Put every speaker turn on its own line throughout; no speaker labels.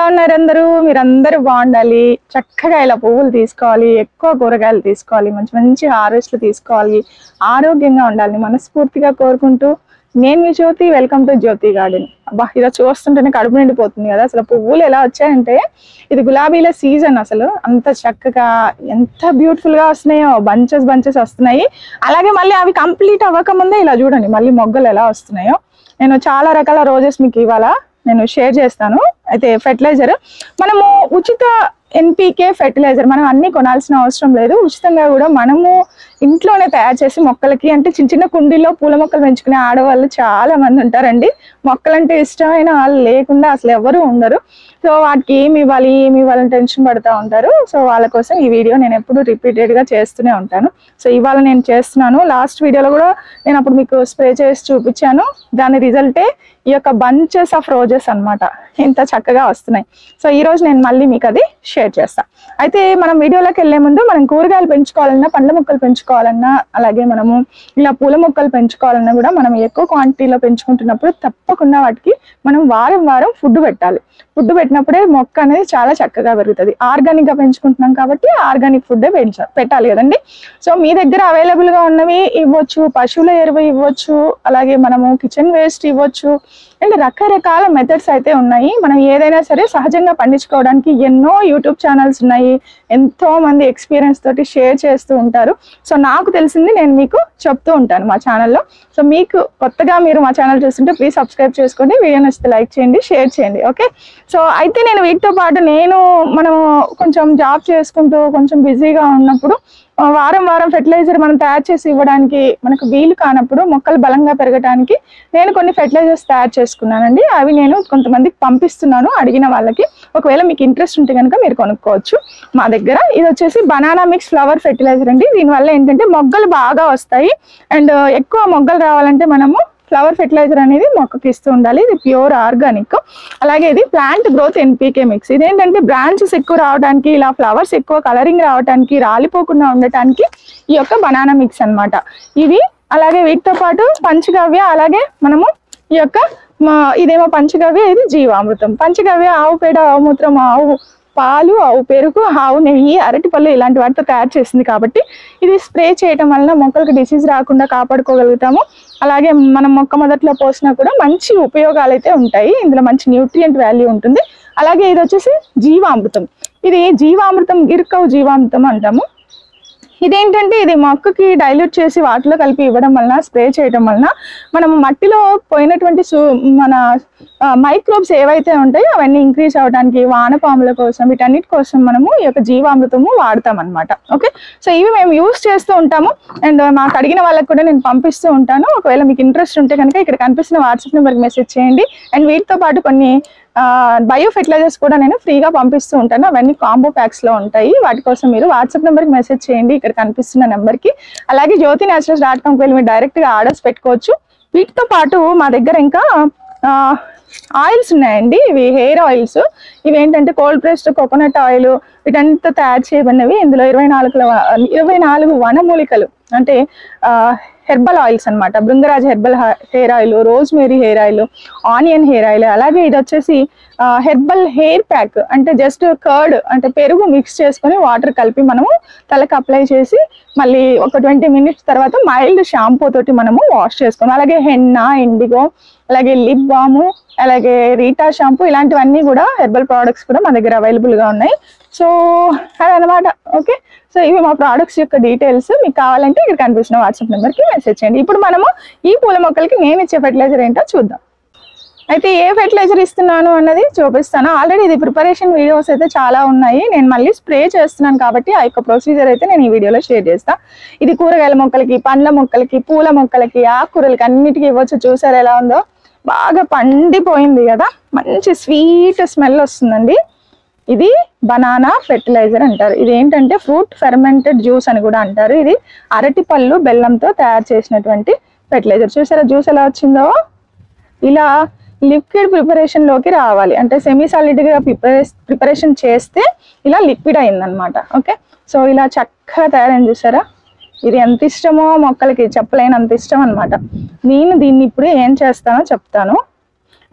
ఎలా ఉన్నారు అందరూ? మీరందరూ బాగుండాలి. చక్కగా ఇలా పువ్వులు తీసుకోవాలి, ఎక్కువ కూరగాయలు తీసుకోవాలి, మంచి మంచి హార్వెస్ట్లు తీసుకోవాలి, ఆరోగ్యంగా ఉండాలని మనస్ఫూర్తిగా కోరుకుంటూ నేను మీ Jyothi. Welcome to Jyothi garden. అబ్బా, ఇలా చూస్తుంటేనే కడుపు నిండిపోతుంది కదా. అసలు పువ్వులు ఎలా వచ్చాయంటే, ఇది గులాబీల సీజన్. అసలు అంత చక్కగా ఎంత బ్యూటిఫుల్ గా వస్తున్నాయో, బంచెస్ బంచెస్ వస్తున్నాయి. అలాగే మళ్ళీ అవి కంప్లీట్ అవ్వకముందే ఇలా చూడండి మళ్ళీ మొగ్గలు ఎలా వస్తున్నాయో. నేను చాలా రకాల రోజెస్ మీకు ఇవాళ నేను షేర్ చేస్తాను. అయితే ఫెర్టిలైజర్ మనము ఉచిత ఎన్పీకే ఫెర్టిలైజర్ మనం అన్ని కొనాల్సిన అవసరం లేదు. ఉచితంగా కూడా మనము ఇంట్లోనే తయారు చేసి మొక్కలకి, అంటే చిన్న చిన్న కుండీల్లో పూల మొక్కలు పెంచుకునే ఆడవాళ్ళు చాలా మంది ఉంటారండి. మొక్కలంటే ఇష్టమైన వాళ్ళు లేకుండా అసలు ఎవరు ఉండరు. సో వాటికి ఏమి ఇవ్వాలని టెన్షన్ పడుతూ ఉంటారు. సో వాళ్ళ కోసం ఈ వీడియో నేను ఎప్పుడు రిపీటెడ్గా చేస్తూనే ఉంటాను. సో ఇవాళ నేను చేస్తున్నాను. లాస్ట్ వీడియోలో కూడా నేను అప్పుడు మీకు స్ప్రే చేసి చూపించాను. దాని రిజల్టే ఈ యొక్క బంచెస్ ఆఫ్ రోజెస్ అన్నమాట. ఇంత చక్కగా వస్తున్నాయి. సో ఈ రోజు నేను మళ్ళీ మీకు అది షేర్ చేస్తా. అయితే మనం వీడియోలోకి వెళ్లే ముందు, మనం కూరగాయలు పెంచుకోవాలన్నా, పండ్ల మొక్కలు పెంచుకోవాలన్నా, అలాగే మనము ఇలా పూల మొక్కలు పెంచుకోవాలన్నా కూడా మనం ఎక్కువ క్వాంటిటీలో పెంచుకుంటున్నప్పుడు తప్పకుండా వాటికి మనం వారం వారం ఫుడ్ పెట్టాలి. ఫుడ్ పెట్టినప్పుడే మొక్క అనేది చాలా చక్కగా పెరుగుతుంది. ఆర్గానిక్ గా పెంచుకుంటున్నాం కాబట్టి ఆర్గానిక్ ఫుడ్ పెట్టాలి కదండి. సో మీ దగ్గర అవైలబుల్ గా ఉన్నవి ఇవ్వచ్చు, పశువుల ఎరువు ఇవ్వచ్చు, అలాగే మనము కిచెన్ వేస్ట్ ఇవ్వచ్చు. అండ్ రకరకాల మెథడ్స్ అయితే ఉన్నాయి. మనం ఏదైనా సరే సహజంగా పండించుకోవడానికి ఎన్నో యూట్యూబ్ ఛానల్స్ ఉన్నాయి. ఎంతో మంది ఎక్స్పీరియన్స్ తోటి షేర్ చేస్తూ ఉంటారు. సో నాకు తెలిసింది నేను మీకు చెప్తూ ఉంటాను మా ఛానల్లో. సో మీకు కొత్తగా మీరు మా ఛానల్ చూస్తుంటే ప్లీజ్ సబ్స్క్రైబ్ చేసుకోండి. వీడియో నచ్చితే లైక్ చేయండి, షేర్ చేయండి. ఓకే. సో అయితే నేను వీటితో పాటు మనం కొంచెం జాబ్ చేసుకుంటూ కొంచెం బిజీగా ఉన్నప్పుడు వారం వారం ఫెర్టిలైజర్ మనం తయారు చేసి ఇవ్వడానికి మనకు వీలు కానప్పుడు, మొక్కలు బలంగా పెరగడానికి నేను కొన్ని ఫెర్టిలైజర్స్ తయారు చేసుకున్నానండి. అవి నేను కొంతమందికి పంపిస్తున్నాను అడిగిన వాళ్ళకి. ఒకవేళ మీకు ఇంట్రెస్ట్ ఉంటే కనుక మీరు కొనుక్కోవచ్చు మా దగ్గర. ఇది వచ్చేసి బనానా మిక్స్ ఫ్లవర్ ఫెర్టిలైజర్ అండి. దీనివల్ల ఏంటంటే మొగ్గలు బాగా వస్తాయి. అండ్ ఎక్కువ మొగ్గలు రావాలంటే మనము ఫ్లవర్ ఫెర్టిలైజర్ అనేది మొక్కకి ఇస్తూ ఉండాలి. ఇది ప్యూర్ ఆర్గానిక్. అలాగే ఇది ప్లాంట్ గ్రోత్ ఎన్పీకే మిక్స్. ఇదేంటంటే బ్రాంచెస్ ఎక్కువ రావడానికి, ఇలా ఫ్లవర్స్ ఎక్కువ కలరింగ్ రావడానికి, రాలిపోకుండా ఉండటానికి ఈ యొక్క బనానా మిక్స్ అన్నమాట ఇది. అలాగే వీటితో పాటు పంచగవ్య, అలాగే మనము ఈ యొక్క ఇదేమో పంచగవ్య, ఇది జీవామృతం. పంచగవ్య ఆవు పేడ, ఆవు మూత్రం, ఆవు పాలు, ఆవు పెరుగు, ఆవు నెయ్యి, అరటిపళ్ళు ఇలాంటి వాటితో తయారు చేసింది కాబట్టి ఇది స్ప్రే చేయటం వలన మొక్కలకు డిసీజ్ రాకుండా కాపాడుకోగలుగుతాము. అలాగే మనం మొక్క మొదట్లో పోసినా కూడా మంచి ఉపయోగాలు అయితే ఉంటాయి. ఇందులో మంచి న్యూట్రియంట్ వాల్యూ ఉంటుంది. అలాగే ఇది వచ్చేసి జీవామృతం. ఇది జీవామృతం, గిర్కవ్ జీవామృతం అంటాము. ఇదేంటంటే ఇది మొక్కకి డైల్యూట్ చేసి వాటిలో కలిపి ఇవ్వడం వలన, స్ప్రే చేయడం వలన మనము మట్టిలో పోయినటువంటి మన మైక్రోబ్స్ ఏవైతే ఉంటాయో అవన్నీ ఇంక్రీజ్ అవడానికి, వానపాముల కోసం, వీటన్నిటి కోసం మనము ఈ యొక్క జీవామృతము వాడతాం అనమాట. ఓకే. సో ఇవి మేము యూస్ చేస్తూ ఉంటాము. అండ్ మాకు అడిగిన వాళ్ళకి కూడా నేను పంపిస్తూ ఉంటాను. ఒకవేళ మీకు ఇంట్రెస్ట్ ఉంటే కనుక ఇక్కడ కనిపిస్తున్న వాట్సాప్ నెంబర్కి మెసేజ్ చేయండి. అండ్ వీటితో పాటు కొన్ని బయో ఫెర్టిలైజర్స్ కూడా నేను ఫ్రీగా పంపిస్తూ ఉంటాను. అవన్నీ కాంబో ప్యాక్స్ లో ఉంటాయి. వాటి కోసం మీరు వాట్సాప్ నెంబర్కి మెసేజ్ చేయండి ఇక్కడ కనిపిస్తున్న నెంబర్కి. అలాగే jyotinnaturals.com వెళ్ళి మీరు డైరెక్ట్ గా ఆర్డర్స్ పెట్టుకోవచ్చు. వీటితో పాటు మా దగ్గర ఇంకా ఆయిల్స్ ఉన్నాయండి. ఇవి హెయిర్ ఆయిల్స్. ఇవి ఏంటంటే కోల్డ్ ప్రెస్డ్ కోకోనట్ ఆయిల్, వీటంతా తయారు చేయబడినవి. ఇందులో 24 వనమూలికలు, అంటే హెర్బల్ ఆయిల్స్ అన్నమాట. Bhringraj herbal hair oil, rosemary hair oil, onion hair oil. అలాగే ఇది వచ్చేసి హెర్బల్ హెయిర్ ప్యాక్, అంటే జస్ట్ కర్డ్, అంటే పెరుగు మిక్స్ చేసుకొని వాటర్ కలిపి మనము తలకు అప్లై చేసి మళ్ళీ ఒక 20 మినిట్స్ తర్వాత మైల్డ్ షాంపూ తోటి మనము వాష్ చేసుకోవాలి. అలాగే హెన్న, ఇండిగో, అలాగే లిప్ బాము, అలాగే రీటా షాంపూ, ఇలాంటివన్నీ కూడా హెర్బల్ ప్రోడక్ట్స్ కూడా మా దగ్గర అవైలబుల్ గా ఉన్నాయి. సో అదనమాట. ఓకే. సో ఇవి మా ప్రోడక్ట్స్ యొక్క డీటెయిల్స్. మీకు కావాలంటే ఇక్కడ కనిపిస్తున్న వాట్సాప్ నెంబర్కి మెసేజ్ చేయండి. ఇప్పుడు మనము ఈ పూల మొక్కలకి నేను ఇచ్చే ఫెర్టిలైజర్ ఏంటో చూద్దాం. అయితే ఏ ఫెర్టిలైజర్ ఇస్తున్నాను అన్నది చూపిస్తాను. ఆల్రెడీ ఇది ప్రిపరేషన్ వీడియోస్ అయితే చాలా ఉన్నాయి. నేను మళ్ళీ స్ప్రే చేస్తున్నాను కాబట్టి ఆ యొక్క ప్రొసీజర్ అయితే నేను ఈ వీడియోలో షేర్ చేస్తాను. ఇది కూరగాయల మొక్కలకి, పండ్ల మొక్కలకి, పూల మొక్కలకి, ఆకుకూరలకి అన్నిటికీ ఇవ్వచ్చు. చూసారు ఎలా ఉందో, బాగా పండిపోయింది కదా, మంచి స్వీట్ స్మెల్ వస్తుందండి. ఇది బనానా ఫెర్టిలైజర్ అంటారు. ఇది ఏంటంటే ఫ్రూట్ ఫెర్మెంటెడ్ జ్యూస్ అని కూడా అంటారు. ఇది అరటి పళ్ళు బెల్లంతో తయారు చేసినటువంటి ఫెర్టిలైజర్. చూసారా జ్యూస్ ఎలా వచ్చిందో? ఇలా లిక్విడ్ ప్రిపరేషన్ లోకి రావాలి. అంటే సెమీ సాలిడ్ గా ప్రిపరేషన్ చేస్తే ఇలా లిక్విడ్ అయిందనమాట. ఓకే. సో ఇలా చక్కగా తయారైంది. చూసారా? ఇది ఎంత ఇష్టమో మొక్కలకి చెప్పలేనంత ఇష్టం అనమాట. నేను దీన్ని ఇప్పుడు ఏం చేస్తానో చెప్తాను.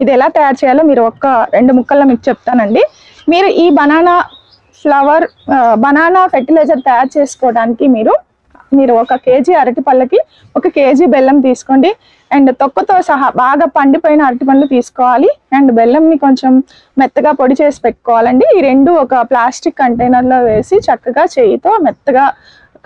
ఇది ఎలా తయారు చేయాలో మీరు ఒక 2 ముక్కల్లో మీకు చెప్తానండి. మీరు ఈ బనానా ఫెర్టిలైజర్ తయారు చేసుకోవడానికి మీరు 1 కేజీ అరటిపళ్ళకి 1 కేజీ బెల్లం తీసుకోండి. అండ్ తొక్కతో సహా బాగా పండిపోయిన అరటిపళ్ళు తీసుకోవాలి. అండ్ బెల్లంని కొంచెం మెత్తగా పొడి చేసి పెట్టుకోవాలండి. ఈ 2 ఒక ప్లాస్టిక్ కంటైనర్లో వేసి చక్కగా చేయితో మెత్తగా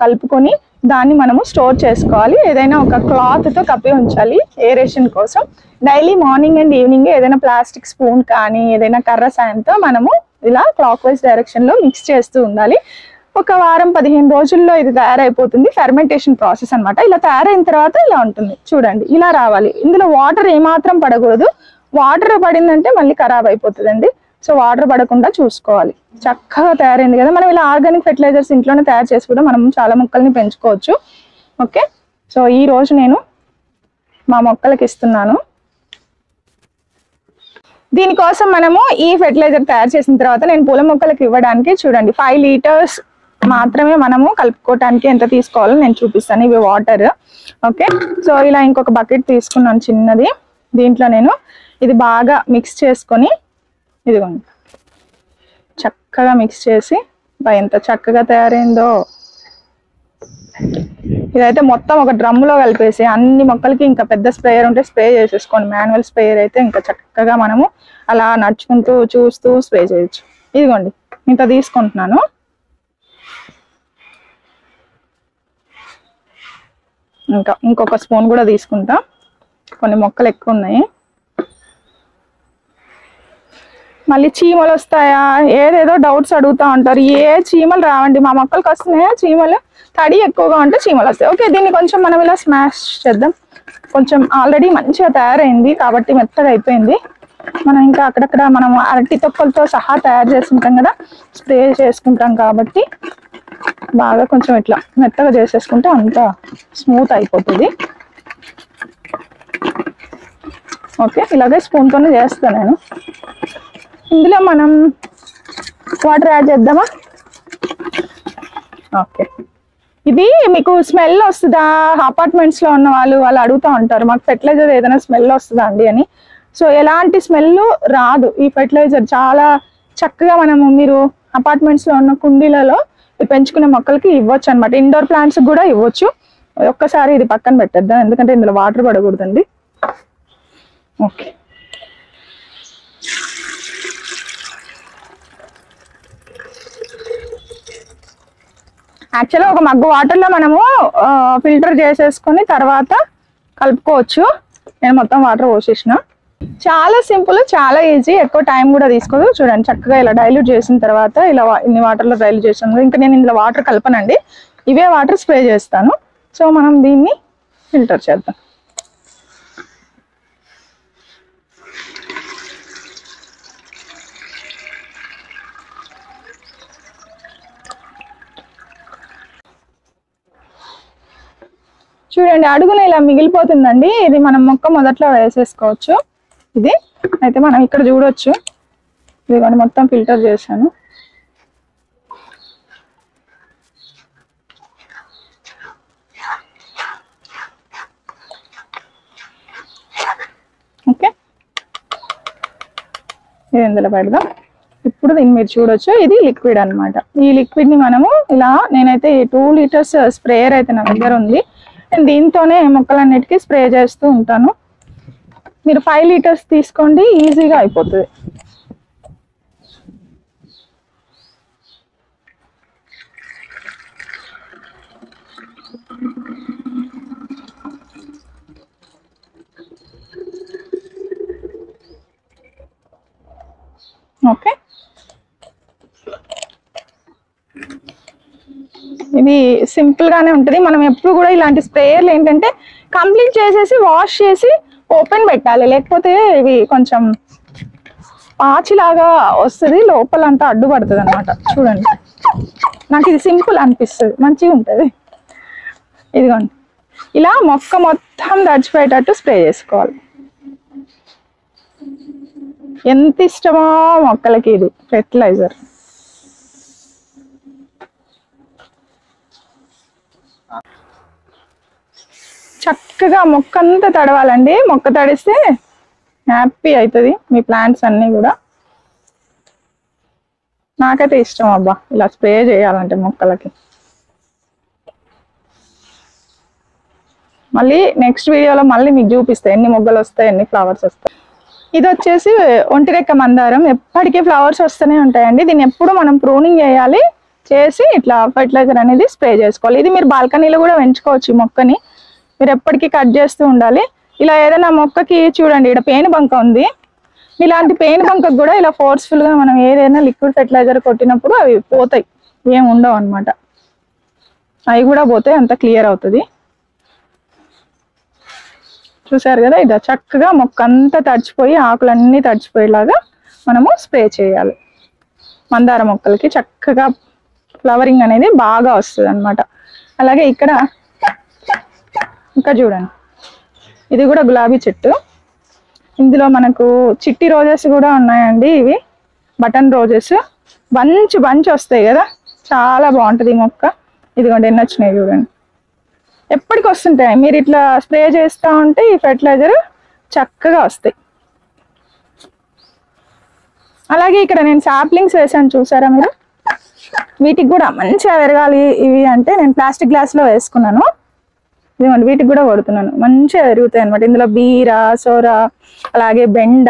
కలుపుకొని దాన్ని మనము స్టోర్ చేసుకోవాలి. ఏదైనా ఒక క్లాత్తో కప్పి ఉంచాలి ఏరేషన్ కోసం. డైలీ మార్నింగ్ అండ్ ఈవినింగ్ ఏదైనా ప్లాస్టిక్ స్పూన్ కానీ ఏదైనా కర్ర సాయంతో మనము ఇలా క్లాక్ వైజ్ డైరెక్షన్లో మిక్స్ చేస్తూ ఉండాలి. ఒక వారం 15 రోజుల్లో ఇది తయారైపోతుంది. ఫెర్మెంటేషన్ ప్రాసెస్ అనమాట. ఇలా తయారైన తర్వాత ఇలా ఉంటుంది చూడండి. ఇలా రావాలి. ఇందులో వాటర్ ఏమాత్రం పడకూడదు. వాటర్ పడిందంటే మళ్ళీ ఖరాబ్ అయిపోతుందండి. సో వాటర్ పడకుండా చూసుకోవాలి. చక్కగా తయారైంది కదా. మనం ఇలా ఆర్గానిక్ ఫెర్టిలైజర్స్ ఇంట్లోనే తయారు చేసి కూడా మనం చాలా మొక్కల్ని పెంచుకోవచ్చు. ఓకే, సో ఈ రోజు నేను మా మొక్కలకి ఇస్తున్నాను. దీనికోసం మనము ఈ ఫెర్టిలైజర్ తయారు చేసిన తర్వాత నేను పూల మొక్కలకి ఇవ్వడానికి చూడండి 5 లీటర్స్ మాత్రమే మనము కలుపుకోవటానికి ఎంత తీసుకోవాలో నేను చూపిస్తాను. ఇవి వాటర్. ఓకే, సో ఇలా ఇంకొక బకెట్ తీసుకున్నాను చిన్నది. దీంట్లో నేను ఇది బాగా మిక్స్ చేసుకొని ఇదిగోండి చక్కగా మిక్స్ చేసి ఎంత చక్కగా తయారైందో. ఇదైతే మొత్తం ఒక డ్రమ్లో కలిపేసి అన్ని మొక్కలకి ఇంకా పెద్ద స్ప్రేయర్ ఉంటే స్ప్రే చేసేసుకోండి. మాన్యువల్ స్ప్రేయర్ అయితే ఇంకా చక్కగా మనము అలా నడుచుకుంటూ చూస్తూ స్ప్రే చేయొచ్చు. ఇదిగోండి ఇంత తీసుకుంటున్నాను. ఇంకొక స్పూన్ కూడా తీసుకుంటా. కొన్ని మొక్కలు ఎక్కువ ఉన్నాయి. మళ్ళీ చీమలు వస్తాయా ఏదేదో డౌట్స్ అడుగుతూ ఉంటారు. ఏ చీమలు రావండి, మా మొక్కలకు వస్తున్నాయా చీమలు. తడి ఎక్కువగా ఉంటే చీమలు వస్తాయి. ఓకే, దీన్ని కొంచెం మనం ఇలా స్మాష్ చేద్దాం. కొంచెం ఆల్రెడీ మంచిగా తయారైంది కాబట్టి మెత్తగా అయిపోయింది. మనం ఇంకా అక్కడక్కడ మనం అరటి తొక్కలతో సహా తయారు చేసుకుంటాం కదా, స్ప్రే చేసుకుంటాం కాబట్టి బాగా కొంచెం ఇట్లా మెత్తగా చేసేసుకుంటే అంత స్మూత్ అయిపోతుంది. ఓకే, ఇలాగే స్పూన్తోనే చేస్తాను నేను. ఇందులో మనం వాటర్ యాడ్ చేద్దామా. ఓకే, ఇది మీకు స్మెల్ వస్తుందా అపార్ట్మెంట్స్లో ఉన్న వాళ్ళు అడుగుతూ ఉంటారు, మాకు ఫెర్టిలైజర్ ఏదైనా స్మెల్ వస్తుందా అండి అని. సో ఎలాంటి స్మెల్ రాదు. ఈ ఫెర్టిలైజర్ చాలా చక్కగా మీరు అపార్ట్మెంట్స్లో ఉన్న కుండీలలో పెంచుకునే మొక్కలకి ఇవ్వచ్చు అనమాట. ఇండోర్ ప్లాంట్స్ కూడా ఇవ్వచ్చు. ఒక్కసారి ఇది పక్కన పెట్టేద్దాం ఎందుకంటే ఇందులో వాటర్ పడకూడదండి. ఓకే, యాక్చువల్గా ఒక మగ్గు వాటర్లో మనము ఫిల్టర్ చేసేసుకొని తర్వాత కలుపుకోవచ్చు. నేను మొత్తం వాటర్ పోసేసిన. చాలా సింపుల్, చాలా ఈజీ, ఎక్కువ టైం కూడా తీసుకోదు. చూడండి చక్కగా ఇలా డైల్యూట్ చేసిన తర్వాత ఇలా ఇన్ని వాటర్లో డైల్యూట్ చేసాను. ఇంకా నేను ఇందులో వాటర్ కలపనండి, ఇవే వాటర్ స్ప్రే చేస్తాను. సో మనం దీన్ని ఫిల్టర్ చేద్దాం. చూడండి అడుగున ఇలా మిగిలిపోతుందండి. ఇది మనం మొక్క మొదట్లో వేసేసుకోవచ్చు. ఇది అయితే మనం ఇక్కడ చూడొచ్చు. ఇదిగోండి మొత్తం ఫిల్టర్ చేశాను. ఓకే, ఇది ఇందులో పెడదాం. ఇప్పుడు దీన్ని మీరు చూడొచ్చు, ఇది లిక్విడ్ అనమాట. ఈ లిక్విడ్ ని మనము ఇలా, నేనైతే 2 లీటర్స్ స్ప్రేయర్ అయితే నా దగ్గర ఉంది. దీంతోనే మొక్కలన్నిటికీ స్ప్రే చేస్తూ ఉంటాను. మీరు 5 లీటర్స్ తీసుకోండి, ఈజీగా అయిపోతుంది. ఓకే, ఇది సింపుల్ గానే ఉంటుంది. మనం ఎప్పుడు కూడా ఇలాంటి స్ప్రేయర్లు ఏంటంటే కంప్లీట్ చేసేసి వాష్ చేసి ఓపెన్ పెట్టాలి, లేకపోతే ఇవి కొంచెం పాచిలాగా వస్తుంది, లోపలంతా అడ్డుపడుతుంది అనమాట. చూడండి నాకు ఇది సింపుల్ అనిపిస్తుంది, మంచిగా ఉంటుంది. ఇదిగోండి ఇలా మొక్క మొత్తం తడిచిపోయేటట్టు స్ప్రే చేసుకోవాలి. ఎంత ఇష్టమో మొక్కలకి ఇది ఫెర్టిలైజర్. చక్కగా మొక్క అంతా తడవాలండి. మొక్క తడిస్తే హ్యాపీ అవుతుంది మీ ప్లాంట్స్ అన్నీ కూడా. నాకైతే ఇష్టం అబ్బా ఇలా స్ప్రే చేయాలంటే మొక్కలకి. మళ్ళీ నెక్స్ట్ వీడియోలో మళ్ళీ మీకు చూపిస్తాయి ఎన్ని మొగ్గలు వస్తాయి, ఎన్ని ఫ్లవర్స్ వస్తాయి. ఇది వచ్చేసి ఒంటిరెక్క మందారం. ఎప్పటికీ ఫ్లవర్స్ వస్తూనే ఉంటాయండి. దీన్ని ఎప్పుడు మనం ప్రూనింగ్ చేయాలి, చేసి ఇట్లా ఫర్టిలైజర్ అనేది స్ప్రే చేసుకోవాలి. ఇది మీరు బాల్కనీలో కూడా పెంచుకోవచ్చు. ఈ మొక్కని మీరు ఎప్పటికీ కట్ చేస్తూ ఉండాలి. ఇలా ఏదైనా మొక్కకి చూడండి ఇక్కడ పేను బంక ఉంది. ఇలాంటి పేను బంకకు కూడా ఇలా ఫోర్స్ఫుల్గా మనం ఏదైనా లిక్విడ్ ఫెర్టిలైజర్ కొట్టినప్పుడు అవి పోతాయి, ఏం ఉండవు అనమాట. అవి కూడా పోతాయి, అంత క్లియర్ అవుతుంది. చూసారు కదా, ఇది చక్కగా మొక్క అంతా తడిచిపోయి ఆకులన్నీ తడిచిపోయేలాగా మనము స్ప్రే చేయాలి. మందార మొక్కలకి చక్కగా ఫ్లవరింగ్ అనేది బాగా వస్తుంది అనమాట. అలాగే ఇక్కడ ఇంకా చూడండి, ఇది కూడా గులాబీ చెట్టు. ఇందులో మనకు చిట్టి రోజెస్ కూడా ఉన్నాయండి. ఇవి బటన్ రోజెస్, బంచ్ వస్తాయి కదా, చాలా బాగుంటుంది ఈ మొక్క. ఇదిగోండి ఎన్ని వచ్చినాయి చూడండి, ఎప్పటికి వస్తుంటాయి. మీరు ఇట్లా స్ప్రే చేస్తూ ఉంటే ఈ ఫెర్టిలైజర్ చక్కగా వస్తాయి. అలాగే ఇక్కడ నేను సాప్లింగ్స్ వేసాను చూసారా మీరు. వీటికి కూడా మంచిగా పెరగాలి ఇవి అంటే నేను ప్లాస్టిక్ గ్లాస్లో వేసుకున్నాను. ఇదిగోండి వీటికి కూడా కొడుతున్నాను, మంచిగా పెరుగుతాయి అనమాట. ఇందులో బీర, సోర, అలాగే బెండ,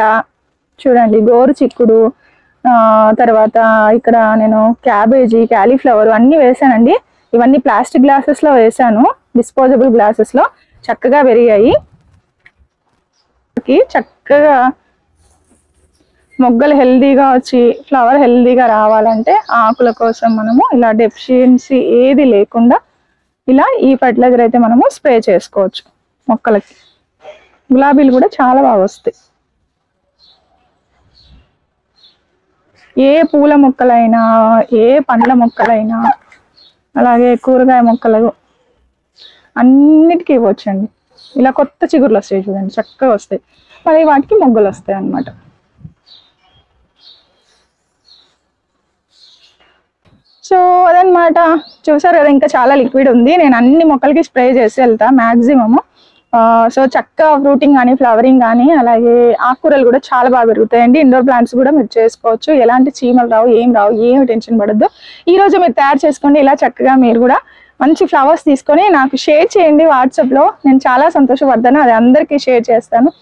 చూడండి గోరు చిక్కుడు, తర్వాత ఇక్కడ నేను క్యాబేజీ, క్యాలీఫ్లవర్ అన్నీ వేసానండి. ఇవన్నీ ప్లాస్టిక్ గ్లాసెస్లో వేసాను, డిస్పోజబుల్ గ్లాసెస్లో. చక్కగా పెరిగాయి. చక్కగా మొగ్గలు హెల్దీగా వచ్చి ఫ్లవర్ హెల్దీగా రావాలంటే ఆకుల కోసం మనము ఇలా డెఫిషియన్సీ ఏది లేకుండా ఇలా ఈ ఫర్టిలైజర్ అయితే మనము స్ప్రే చేసుకోవచ్చు మొక్కలకి. గులాబీలు కూడా చాలా బాగా వస్తాయి. ఏ పూల మొక్కలైనా, ఏ పండ్ల మొక్కలైనా, అలాగే కూరగాయ మొక్కలు అన్నిటికీ ఇవ్వచ్చండి. ఇలా కొత్త చిగురులు వస్తాయి చూడండి, చక్కగా వస్తాయి. మళ్ళీ వాటికి మొగ్గలు వస్తాయి అన్నమాట. సో అదనమాట, చూసారు కదా. ఇంకా చాలా లిక్విడ్ ఉంది. నేను అన్ని మొక్కలకి స్ప్రే చేసి వెళ్తా మ్యాక్సిమము. సో చక్కగా ఫ్రూటింగ్ కానీ, ఫ్లవరింగ్ కానీ, అలాగే ఆకుకూరలు కూడా చాలా బాగా పెరుగుతాయండి. ఇండోర్ ప్లాంట్స్ కూడా మీరు చేసుకోవచ్చు. ఎలాంటి చీమలు రావు, ఏమి టెన్షన్ పడద్దు. ఈ రోజు మీరు తయారు చేసుకోండి. ఇలా చక్కగా మీరు కూడా మంచి ఫ్లవర్స్ తీసుకొని నాకు షేర్ చేయండి వాట్సాప్లో. నేను చాలా సంతోషపడతాను. అది అందరికీ షేర్ చేస్తాను.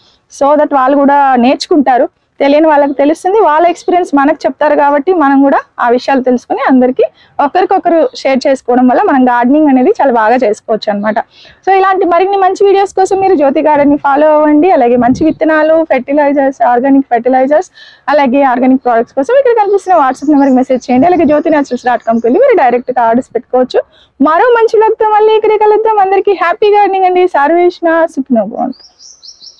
సో దట్ వాళ్ళు కూడా నేర్చుకుంటారు. తెలియని వాళ్ళకి తెలుస్తుంది, వాళ్ళ ఎక్స్పీరియన్స్ మనకు చెప్తారు. కాబట్టి మనం కూడా ఆ విషయాలు తెలుసుకొని అందరికీ ఒకరికొకరు షేర్ చేసుకోవడం వల్ల మనం గార్డెనింగ్ అనేది చాలా బాగా చేసుకోవచ్చు అనమాట. సో ఇలాంటి మరిన్ని మంచి వీడియోస్ కోసం మీరు జ్యోతి గార్డెన్ని ఫాలో అవ్వండి. అలాగే మంచి విత్తనాలు, ఫెర్టిలైజర్స్, ఆర్గానిక్ ఫెర్టిలైజర్స్, అలాగే ఆర్గానిక్ ప్రోడక్ట్స్ కోసం ఇక్కడ కనిపిస్తున్న వాట్సాప్ నెంబర్కి మెసేజ్ చేయండి. అలాగే jyotinaturals.comకి వెళ్ళి మీరు డైరెక్ట్గా ఆర్డర్స్ పెట్టుకోవచ్చు. మరో మంచి లక్తో మళ్ళీ ఇక్కడే కలుద్దాం. అందరికీ హ్యాపీ గార్డెనింగ్ అండి. సర్వేష్ణ సుఖ్నో భవంతు.